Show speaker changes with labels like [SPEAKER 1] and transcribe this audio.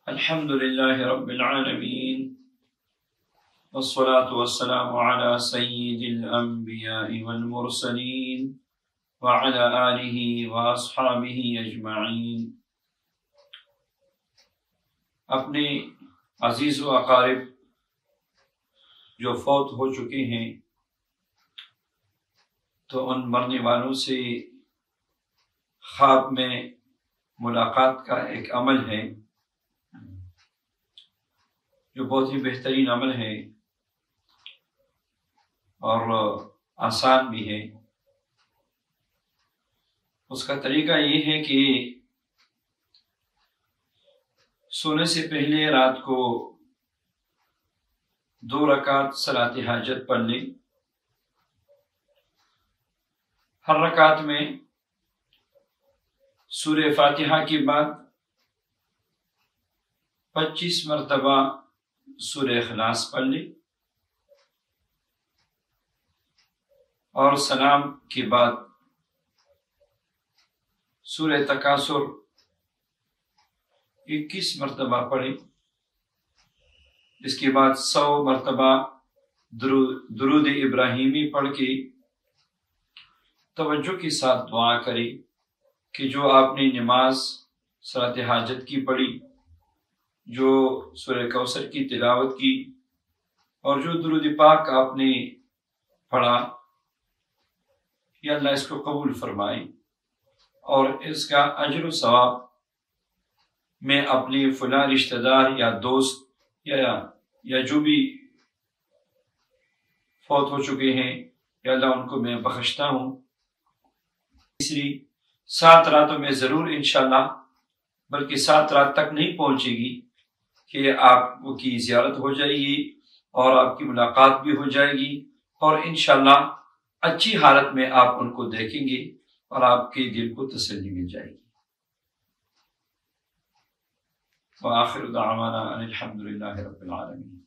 [SPEAKER 1] الحمد لله رب العالمين والصلاة والسلام على سيد الأنبياء والمرسلين وعلى آله وأصحابه أجمعين۔ اپنے عزیز و اقارب جو فوت ہو چکے ہیں تو ان مرنے والوں سے خواب میں ملاقات کا ایک عمل ہے جو بہت ہی بہترین عمل ہے اور آسان بھی ہے۔ اس کا طریقہ یہ ہے کہ سونے سے پہلے رات کو 2 رکعت صلاۃ حاجت پڑھ لیں۔ ہر رکعت میں سورہ فاتحہ کے بعد 25 مرتبہ سورہ اخلاص پڑھ لیں اور سلام کے بعد سورہ تکاثر 21 مرتبہ پڑھیں۔ اس کے بعد 100 مرتبہ درود ابراہیمی پڑھ کے توجہ کے ساتھ دعا کریں کہ جو آپ نے نماز صلاۃ حاجت کی پڑھی، جو سورہ کوثر کی تلاوت کی اور جو درود پاک آپ نے پڑھا، یا اللہ اس کو قبول فرمائے اور اس کا اجر و ثواب میں اپنے فلاں رشتہ دار یا دوست یا جو بھی فوت ہو چکے ہیں، یا اللہ ان کو میں بخشتا ہوں۔ تیسری 7 راتوں میں ضرور انشاءاللہ، بلکہ 7 رات تک نہیں پہنچے گی کہ آپ کی زیارت ہو جائے گی اور آپ کی ملاقات بھی ہو جائے گی اور انشاءاللہ اچھی حالت میں آپ ان کو دیکھیں گے اور آپ کے دل کو تسلی مل جائے گی۔ وآخر دعوانا ان الحمد للہ رب العالمین۔